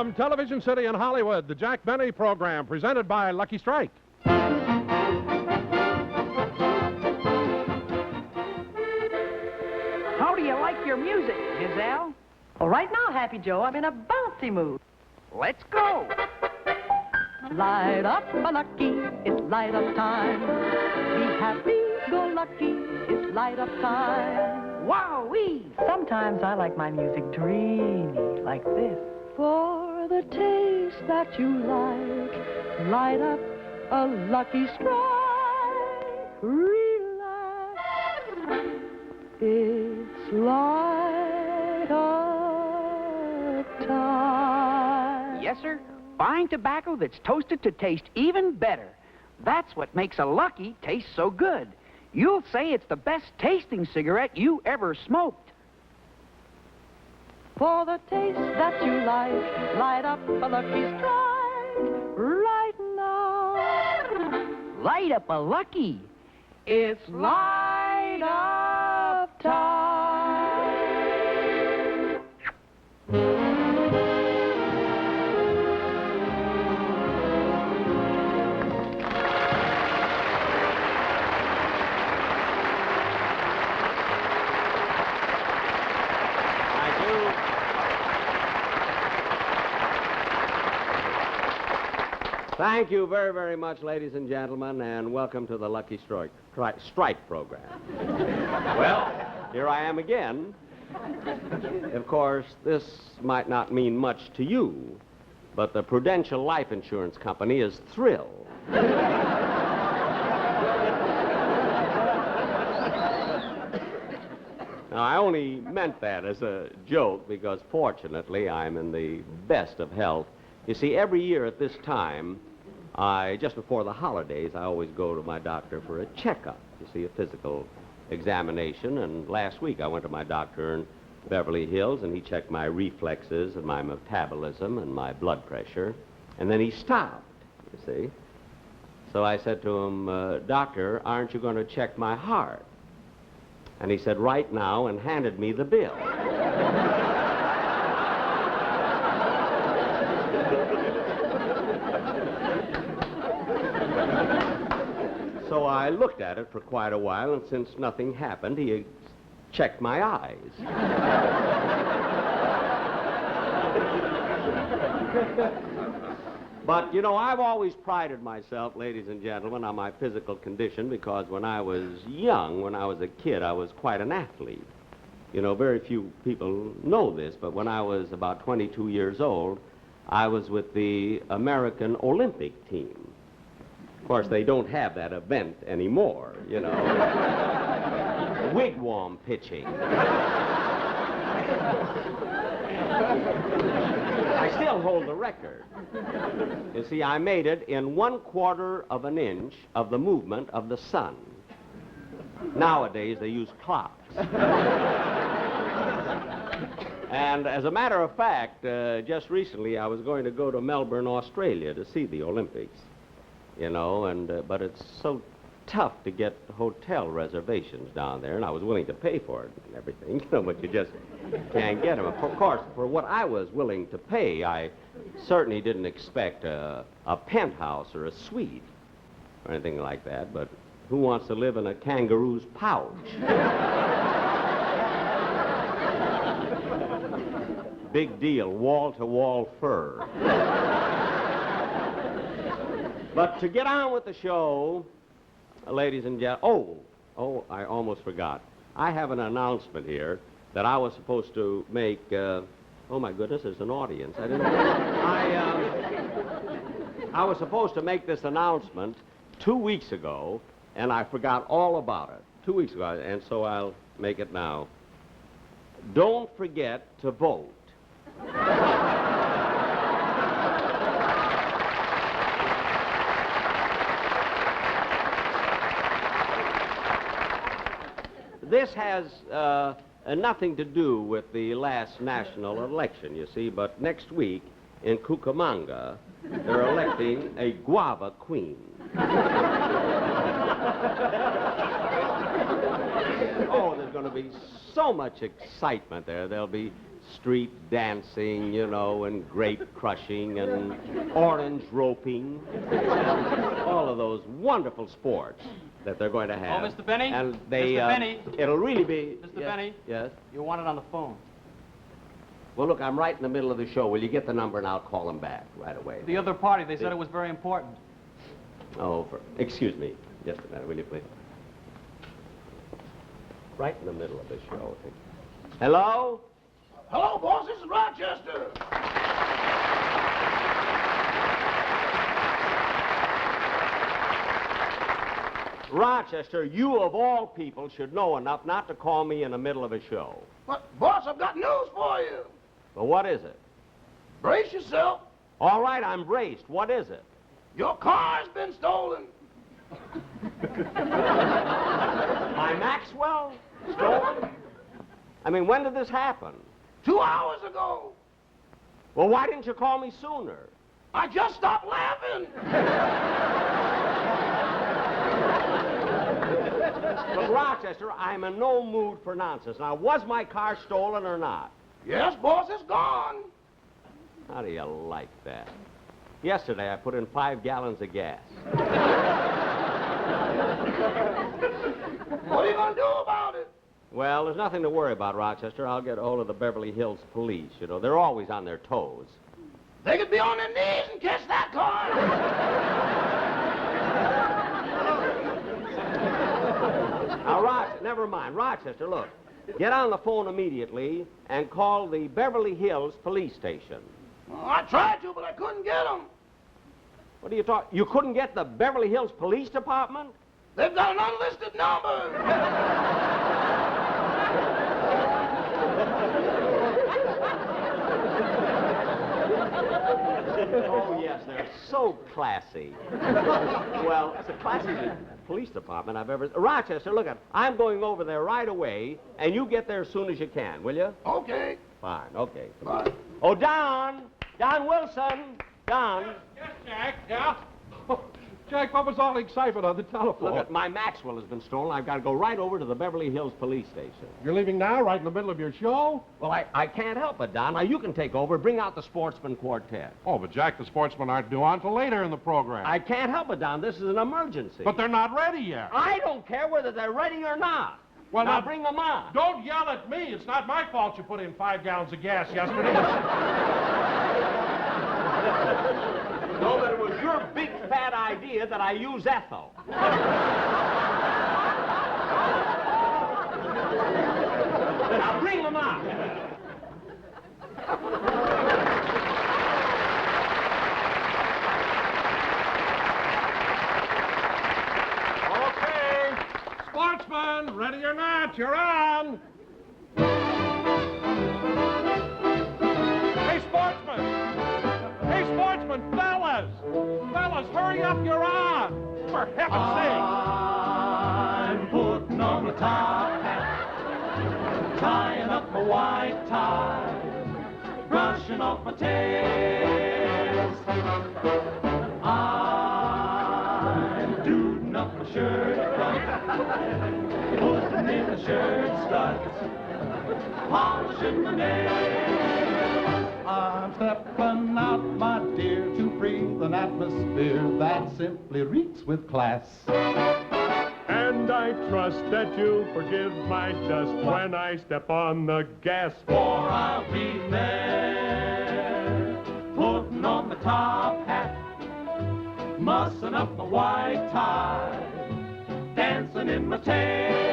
From Television City in Hollywood, the Jack Benny program, presented by Lucky Strike. How do you like your music, Giselle? Well, right now, Happy Joe, I'm in a bouncy mood. Let's go. Light up, a lucky, it's light up time. Be happy, go lucky, it's light up time. Wowee! Sometimes I like my music dreamy, like this. For the taste that you like, light up a Lucky Strike. Relax, it's light up time. Yes, sir. Fine tobacco that's toasted to taste even better. That's what makes a Lucky taste so good. You'll say it's the best tasting cigarette you ever smoked. For the taste that you like, light up a Lucky Strike right now. Light up a Lucky. It's light up time. Thank you very, very much, ladies and gentlemen, and welcome to the Lucky Strike program. Well, here I am again. Of course, this might not mean much to you, but the Prudential Life Insurance Company is thrilled. Now, I only meant that as a joke because, fortunately, I'm in the best of health. You see, every year at this time, just before the holidays, I always go to my doctor for a checkup, you see, a physical examination. And last week I went to my doctor in Beverly Hills, and he checked my reflexes and my metabolism and my blood pressure. And then he stopped, you see. So I said to him, Doctor, aren't you going to check my heart? And he said, right now, and handed me the bill. So I looked at it for quite a while, and since nothing happened, he checked my eyes. But, you know, I've always prided myself, ladies and gentlemen, on my physical condition because when I was young, when I was a kid, I was quite an athlete. You know, very few people know this, but when I was about 22 years old, I was with the American Olympic team. Of course, they don't have that event anymore, you know. Wigwam pitching. I still hold the record. You see, I made it in 1/4 of an inch of the movement of the sun. Nowadays, they use clocks. And as a matter of fact, just recently, I was going to go to Melbourne, Australia to see the Olympics. You know, but it's so tough to get hotel reservations down there, and I was willing to pay for it and everything, you know, but you just can't get them. Of course, for what I was willing to pay, I certainly didn't expect a penthouse or a suite or anything like that, but who wants to live in a kangaroo's pouch? Big deal, wall-to-wall fur. But to get on with the show, ladies and gentlemen, oh, I almost forgot. I have an announcement here that I was supposed to make, oh my goodness, there's an audience. I didn't I was supposed to make this announcement 2 weeks ago, and I forgot all about it. 2 weeks ago, and so I'll make it now. Don't forget to vote. This has nothing to do with the last national election, you see, but next week in Cucamonga, they're electing a guava queen. Oh, there's going to be so much excitement there. There'll be street dancing, you know, and grape crushing and orange roping, and all of those wonderful sports that they're going to have. Oh, Mr. Benny? And they, Mr. Benny? It'll really be... Mr. Yes, Benny? Yes? You want it on the phone. Well, look, I'm right in the middle of the show. Will you get the number and I'll call them back right away? The other party, they said it was very important. Oh, excuse me. Just a minute, will you please? Right in the middle of the show. Hello? Hello, boss. This is Rochester. Rochester, you of all people should know enough not to call me in the middle of a show. But, boss, I've got news for you. Well, what is it? Brace yourself. All right, I'm braced. What is it? Your car's been stolen. My Maxwell? Stolen? I mean, when did this happen? 2 hours ago. Well, why didn't you call me sooner? I just stopped laughing. But, Rochester, I'm in no mood for nonsense. Now, was my car stolen or not? Yes, boss, it's gone. How do you like that? Yesterday, I put in 5 gallons of gas. What are you going to do about it? Well, there's nothing to worry about, Rochester. I'll get hold of the Beverly Hills police. You know, they're always on their toes. They could be on their knees and catch that car. Now, never mind. Rochester, look. Get on the phone immediately and call the Beverly Hills police station. Well, I tried to, but I couldn't get them. What are you talking? You couldn't get the Beverly Hills Police Department? They've got an unlisted number. Oh, yes, they're so classy. Well, it's the classiest police department I've ever... Rochester, look, I'm going over there right away, and you get there as soon as you can, will you? Okay. Fine, okay. Bye. Oh, Don! Don Wilson! Don! Yes, Jack, yeah? Jack, what was all the excitement on the telephone? Look, my Maxwell has been stolen. I've got to go right over to the Beverly Hills police station. You're leaving now, right in the middle of your show? Well, I can't help it, Don. Now, you can take over. Bring out the Sportsman Quartet. Oh, but Jack, the sportsmen aren't due on till later in the program. I can't help it, Don. This is an emergency. But they're not ready yet. I don't care whether they're ready or not. Well, now, now, bring them on. Don't yell at me. It's not my fault you put in 5 gallons of gas yesterday. No, but it was your big fat idea that I use Ethel. Now bring them on. Okay. Sportsman, ready or not, you're on. Hey, sportsman. Hey, sportsman, fellas. Fellas, hurry up, you're on. For heaven's sake. I'm putting on my top hat, tying up my white tie, brushing off my tails. I'm duding up my shirt front, putting in the shirt studs, polishing my nails. I'm stepping out, my dear, to breathe an atmosphere that simply reeks with class. And I trust that you'll forgive my dust when I step on the gas. For I'll be there, putting on my top hat, mussing up my white tie, dancing in my tail.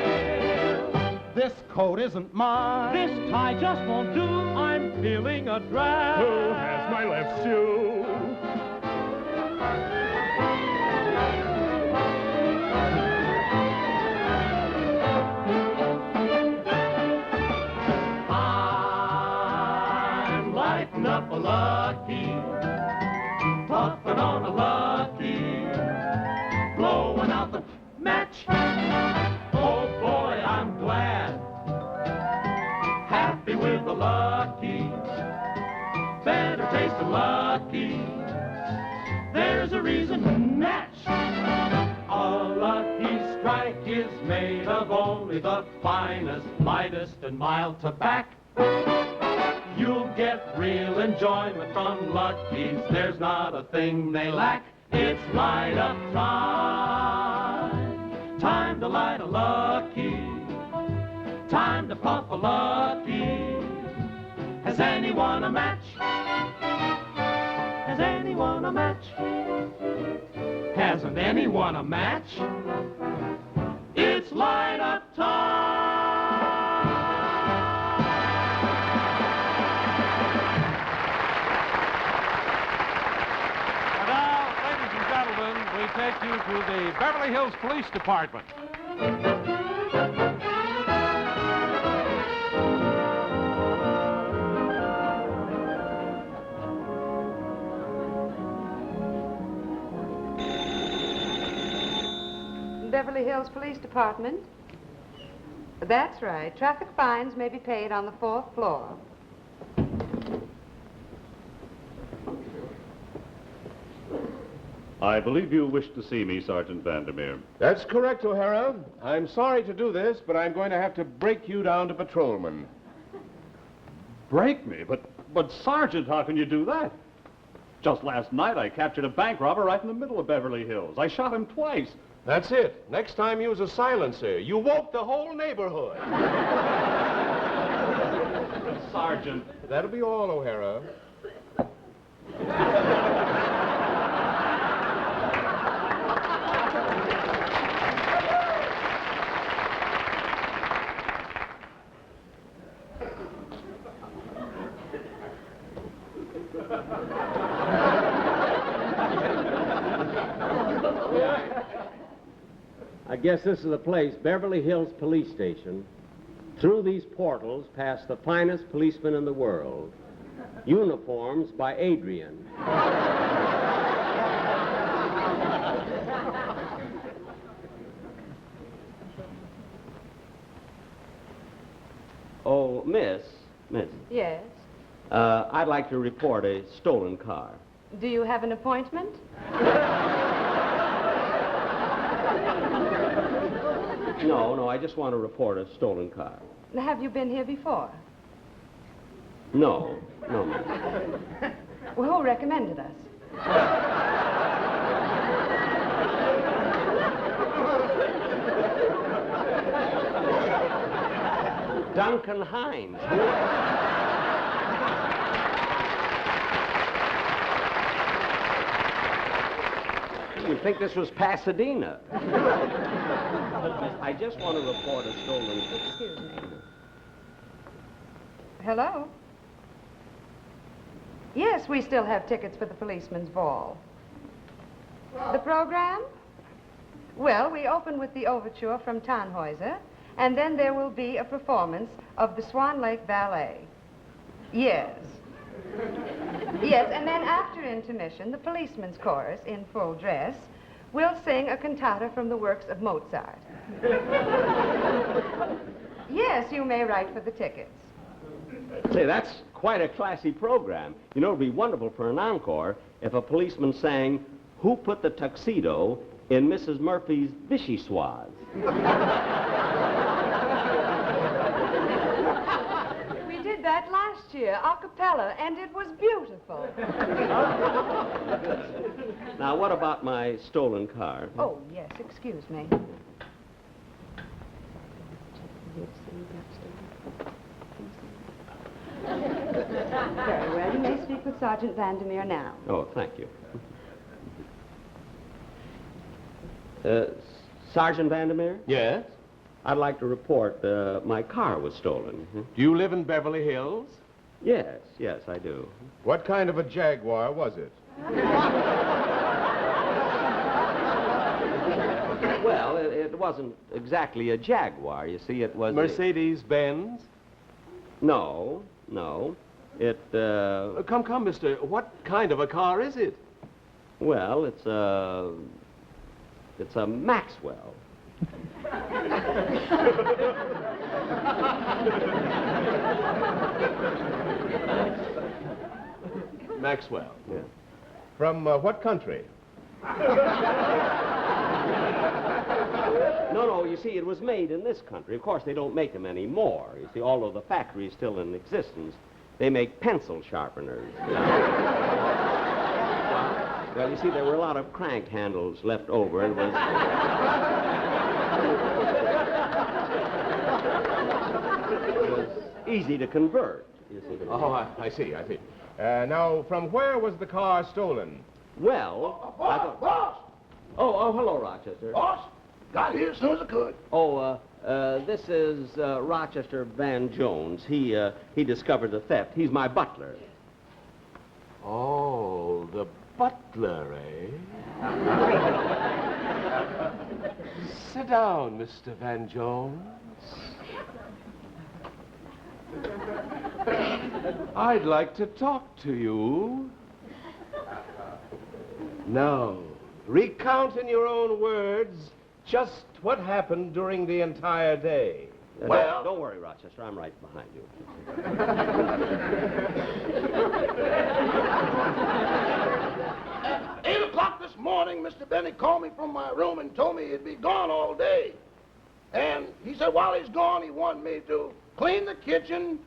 This coat isn't mine. This tie just won't do. I'm feeling a drag. Who has my left shoe? I'm lighting up a lucky, puffing on a lucky, blowing out the match. Oh boy, I'm glad, happy with the lucky, better taste the lucky. There's a reason to match. A lucky strike is made of only the finest, lightest, and mild tobacco. You'll get real enjoyment from Lucky's. There's not a thing they lack. It's light up time. Time to light a Lucky. Time to puff a Lucky. Has anyone a match? Has anyone a match? Hasn't anyone a match? It's light up time. And now, ladies and gentlemen, we take you to the Beverly Hills Police Department. Beverly Hills Police Department. That's right. Traffic fines may be paid on the 4th floor. I believe you wish to see me, Sergeant Vandermeer. That's correct, O'Hara. I'm sorry to do this, but I'm going to have to break you down to patrolman. Break me? But Sergeant, how can you do that? Just last night, I captured a bank robber right in the middle of Beverly Hills. I shot him twice. That's it. Next time, use a silencer. You woke the whole neighborhood. Sergeant. That'll be all, O'Hara. I guess this is the place, Beverly Hills Police Station. Through these portals pass the finest policemen in the world. Uniforms by Adrian. Oh, Miss. Yes. I'd like to report a stolen car. Do you have an appointment? No, I just want to report a stolen car. Have you been here before? No, ma'am. Well, who recommended us? Duncan Hines. You'd think this was Pasadena. I just want to report a stolen... Excuse me. Hello? Yes, we still have tickets for the policeman's ball. The program? Well, we open with the overture from Tannhäuser, and then there will be a performance of the Swan Lake Ballet. Yes. Yes, and then after intermission, the policeman's chorus, in full dress, will sing a cantata from the works of Mozart. Yes, you may write for the tickets. Say, that's quite a classy program. You know, it'd be wonderful for an encore if a policeman sang, "Who Put the Tuxedo in Mrs. Murphy's Vichyssoise?" We did that last year, a cappella, and it was beautiful. Now, what about my stolen car? Oh, yes, excuse me. Very well, you may speak with Sergeant Vandermeer now. Oh, thank you. Sergeant Vandermeer? Yes? I'd like to report my car was stolen. Do you live in Beverly Hills? Yes, I do. What kind of a Jaguar was it? Well, it wasn't exactly a Jaguar. You see, it was... Mercedes-Benz? No. It, Come, mister. What kind of a car is it? Well, it's a Maxwell. Maxwell. Yeah. From what country? No, you see, it was made in this country. Of course, they don't make them anymore. You see, although the factory is still in existence, They make pencil sharpeners. Well, you see, there were a lot of crank handles left over, and it was easy to convert. You see. Oh, I see. Now, from where was the car stolen? Well, I thought... Boss! Oh, hello, Rochester. Boss! Got here as soon as I could. Oh, this is Rochester Van Jones. He discovered the theft. He's my butler. Oh, the butler, eh? Sit down, Mr. Van Jones. I'd like to talk to you. Now, recount in your own words just what happened during the entire day. Well- Don't worry, Rochester. I'm right behind you. 8 o'clock this morning, Mr. Benny called me from my room and told me he'd be gone all day. And he said while he's gone, he wanted me to clean the kitchen,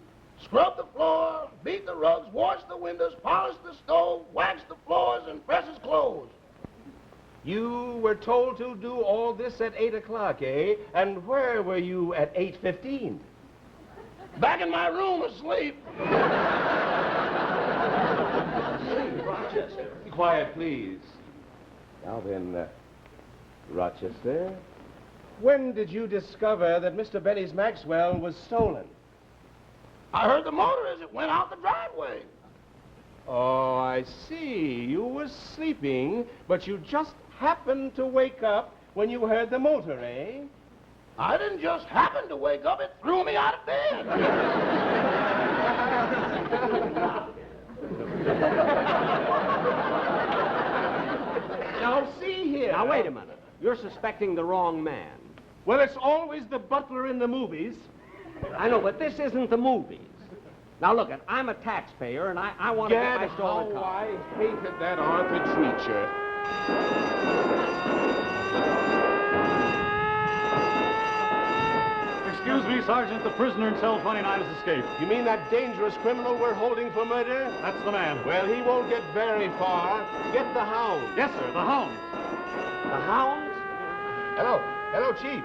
scrub the floor, beat the rugs, wash the windows, polish the stove, wax the floors, and press his clothes. You were told to do all this at 8 o'clock, eh? And where were you at 8:15? Back in my room asleep. Rochester. Be quiet, please. Now then, Rochester, when did you discover that Mr. Benny's Maxwell was stolen? I heard the motor as it went out the driveway. Oh, I see. You were sleeping, but you just happened to wake up when you heard the motor, eh? I didn't just happen to wake up. It threw me out of bed. Now, see here. Now, wait a minute. You're suspecting the wrong man. Well, it's always the butler in the movies. I know, but this isn't the movies. Now, look, I'm a taxpayer, and I want to get my stolen car. I hated that Arthur Treacher. Excuse me, Sergeant. The prisoner in cell 29 has escaped. You mean that dangerous criminal we're holding for murder? That's the man. Well, he won't get very far. Get the hound. Yes, sir, the hounds. The hounds? Hello, Chief.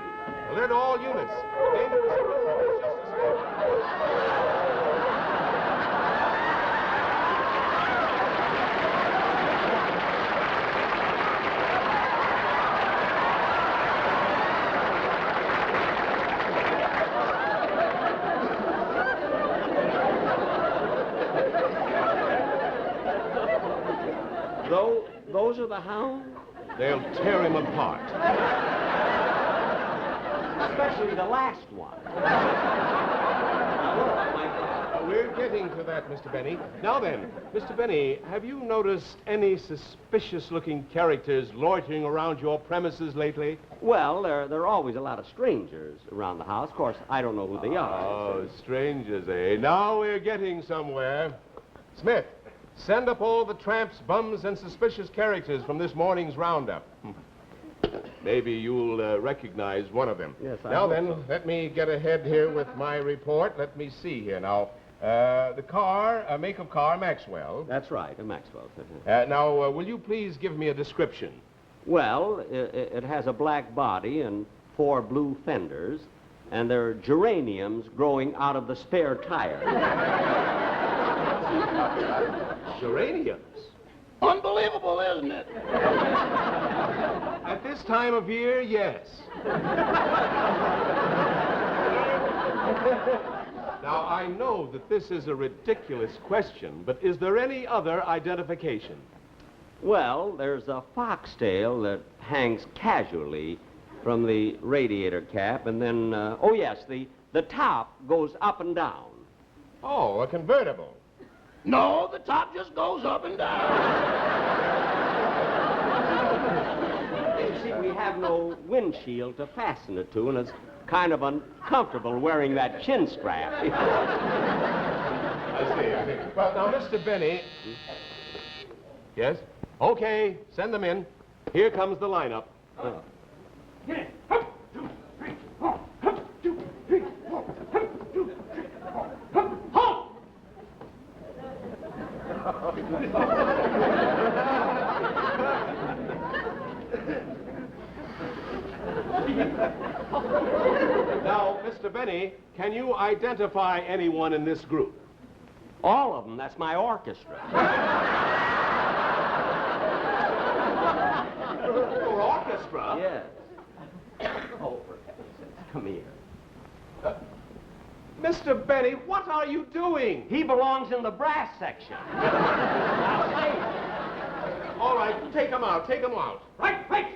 Alert all units. The dangerous criminal has just escaped. Those are the hounds? They'll tear him apart. Especially the last one. We're getting to that, Mr. Benny. Now then, Mr. Benny, have you noticed any suspicious-looking characters loitering around your premises lately? Well, there are always a lot of strangers around the house. Of course, I don't know who they are. Oh, strangers, eh? Now we're getting somewhere. Smith, send up all the tramps, bums, and suspicious characters from this morning's roundup. Maybe you'll recognize one of them. Yes, I Now hope then, so. let me get ahead here with my report. Let me see here. Now, the car, make of car, Maxwell. That's right, a Maxwell. Now, will you please give me a description? Well, it has a black body and 4 blue fenders, and there are geraniums growing out of the spare tire. Geraniums? Unbelievable, isn't it? At this time of year, yes. Now, I know that this is a ridiculous question, but is there any other identification? Well, there's a foxtail that hangs casually from the radiator cap, and then, oh yes, the top goes up and down. Oh, a convertible. No, the top just goes up and down. You see, we have no windshield to fasten it to, and it's kind of uncomfortable wearing that chin strap. I see. Well, now, Mr. Benny... Yes? Okay, send them in. Here comes the lineup. Now, Mr. Benny, can you identify anyone in this group? All of them. That's my orchestra. Your orchestra? Yes. Oh, for heaven's sake, come here. Mr. Benny, what are you doing? He belongs in the brass section. Now, say it. All right, take him out. Take him out. Right, right.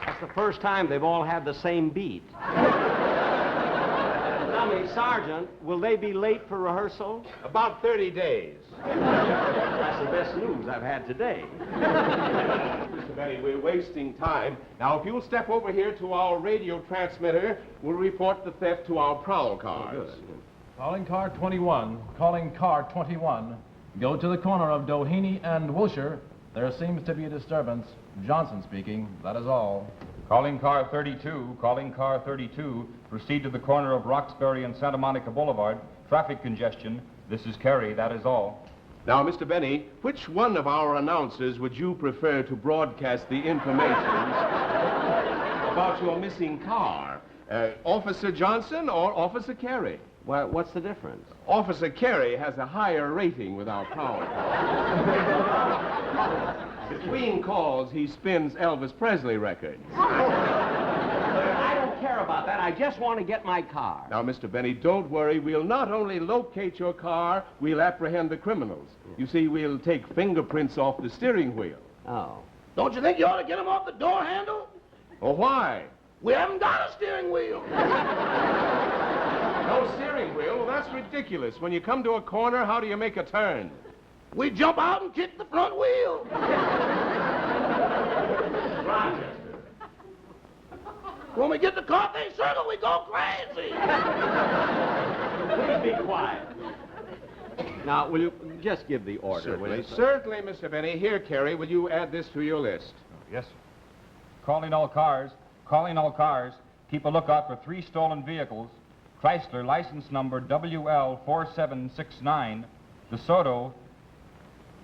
That's the first time they've all had the same beat. Tell me, Sergeant, will they be late for rehearsal? About 30 days. That's the best news I've had today. Mr. Benny, we're wasting time. Now, if you'll step over here to our radio transmitter, we'll report the theft to our prowl cars. Good. Calling car 21. Calling car 21. Go to the corner of Doheny and Wilshire. There seems to be a disturbance. Johnson speaking. That is all. Calling car 32. Calling car 32. Proceed to the corner of Roxbury and Santa Monica Boulevard. Traffic congestion. This is Kerry. That is all. Now, Mr. Benny, which one of our announcers would you prefer to broadcast the information about your missing car? Officer Johnson or Officer Carey? Well, what's the difference? Officer Carey has a higher rating with our prowl cars. Between calls, he spins Elvis Presley records. I don't care about that. I just want to get my car. Now, Mr. Benny, don't worry. We'll not only locate your car, we'll apprehend the criminals. You see, we'll take fingerprints off the steering wheel. Oh. Don't you think you ought to get them off the door handle? Oh, why? We haven't got a steering wheel. No steering wheel? Well, that's ridiculous. When you come to a corner, how do you make a turn? We jump out and kick the front wheel. Rochester. When we get to Carthay Circle, we go crazy. Please be quiet. Now, will you just give the order? Certainly, certainly, Mr. Benny. Here, Carey, will you add this to your list? Yes, sir. Calling all cars. Calling all cars. Keep a lookout for 3 stolen vehicles. Chrysler, license number WL4769. DeSoto,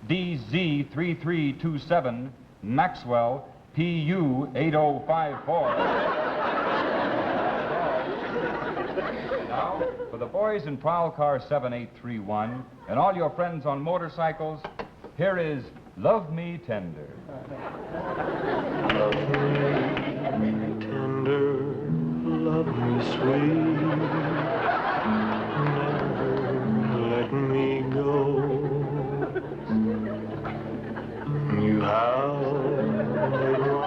DZ3327. Maxwell, PU8054. Now, for the boys in Prowl Car 7831 and all your friends on motorcycles, here is Love Me Tender. Love me tender, love me sweet, never let me go. You have made my life.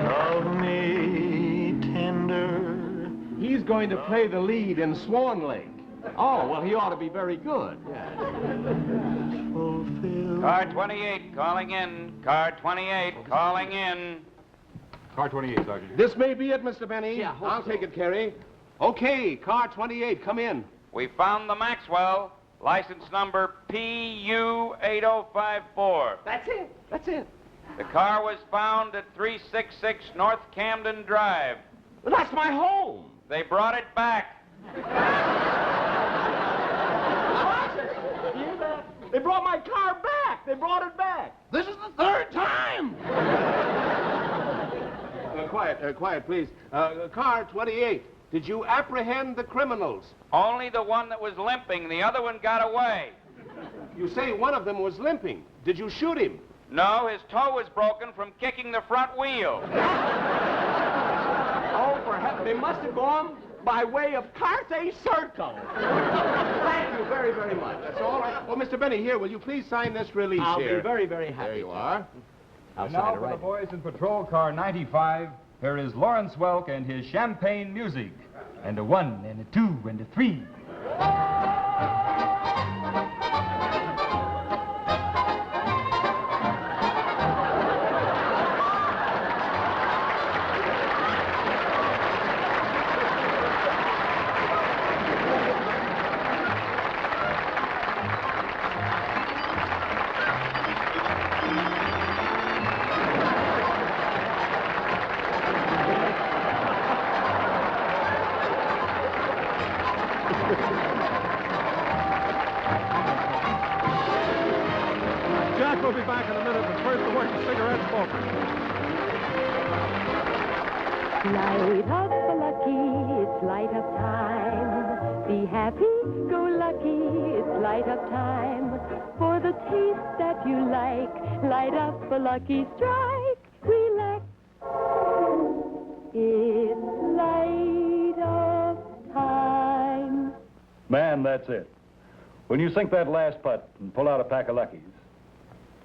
Love me tender. He's going to play the lead in Swan Lake. Oh, well, he ought to be very good. Car 28, calling in. Car 28, calling in. Car 28, Sergeant. This may be it, Mr. Benny. Yeah, hope I'll so. take it, Carey. Okay, car 28, come in. We found the Maxwell, license number PU8054. That's it. That's it. The car was found at 366 North Camden Drive. Well, that's my home. They brought it back. Hear that? They brought my car back. They brought it back. This is the 3rd time. Quiet, please. Car 28, did you apprehend the criminals? Only the one that was limping. The other one got away. You say one of them was limping. Did you shoot him? No, his toe was broken from kicking the front wheel. Oh, for heaven, they must have gone by way of Carthay Circle. Thank you very, very much. That's all right. Oh, Mr. Benny, here, will you please sign this release I'll here? be very, very happy. There you are. I'll And sign now it for the right. boys in Patrol Car 95, here is Lawrence Welk and his champagne music. And a 1 and a 2 and a 3. here's the working cigarette smoker. Light up a lucky, it's light up time. Be happy, go lucky, it's light up time. For the taste that you like, light up a lucky strike. Relax, it's light up time. Man, that's it. When you sink that last putt and pull out a pack of Luckies,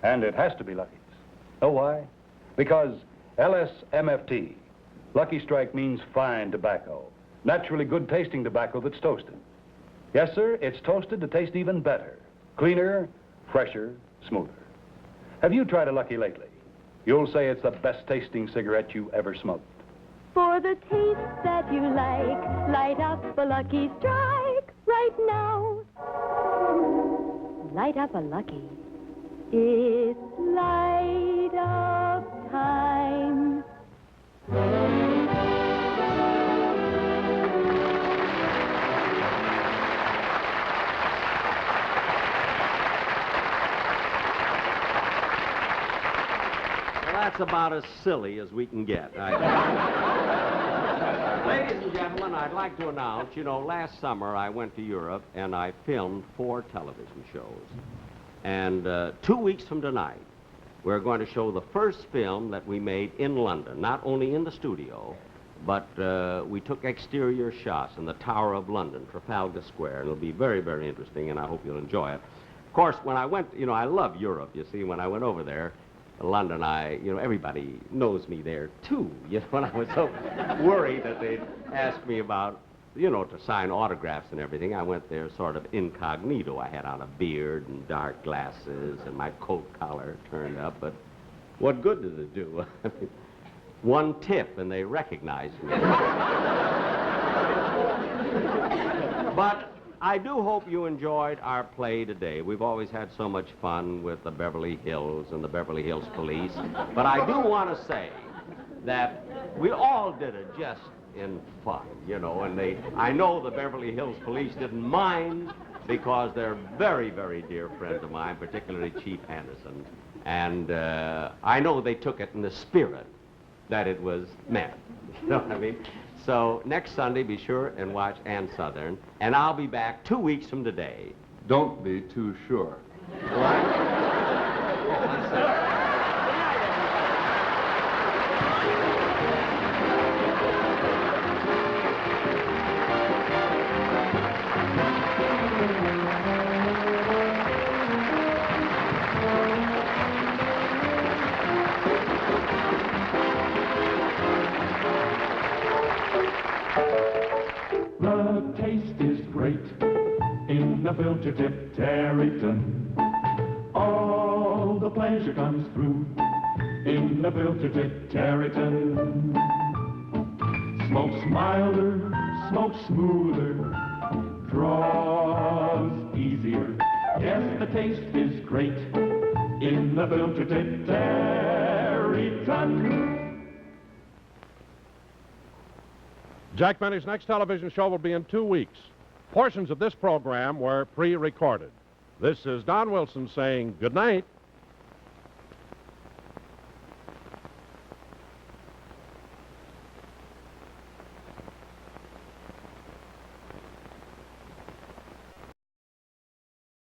and it has to be Luckies. Know why? Because LSMFT, Lucky Strike, means fine tobacco. Naturally good tasting tobacco that's toasted. Yes, sir, it's toasted to taste even better. Cleaner, fresher, smoother. Have you tried a Lucky lately? You'll say it's the best tasting cigarette you ever smoked. For the taste that you like, light up a Lucky Strike right now. Light up a Lucky. It's light up time. That's about as silly as we can get. Ladies and gentlemen, I'd like to announce, last summer I went to Europe and I filmed 4 television shows. And 2 weeks from tonight, we're going to show the first film that we made in London, not only in the studio, but we took exterior shots in the Tower of London, Trafalgar Square, and it'll be very, very interesting, and I hope you'll enjoy it. Of course, when I went, I love Europe, you see. When I went over there, London, everybody knows me there, too. And I was so worried that they'd ask me about, to sign autographs and everything. I went there sort of incognito. I had on a beard and dark glasses and my coat collar turned up, but what good did it do? One tip and they recognized me. But I do hope you enjoyed our play today. We've always had so much fun with the Beverly Hills and the Beverly Hills Police. But I do want to say that we all did it just in fun, and I know the Beverly Hills Police didn't mind because they're very, very dear friends of mine, particularly Chief Anderson. And I know they took it in the spirit that it was meant. You know what I mean? So next Sunday, be sure and watch Ann Southern, and I'll be back 2 weeks from today. Don't be too sure. The taste is great in the filter tip Tarryton. All the pleasure comes through in the filter tip Tarryton. Smokes milder, smokes smoother, draws easier. Yes, the taste is great in the filter tip Tarryton. Jack Benny's next television show will be in 2 weeks. Portions of this program were pre-recorded. This is Don Wilson saying good night.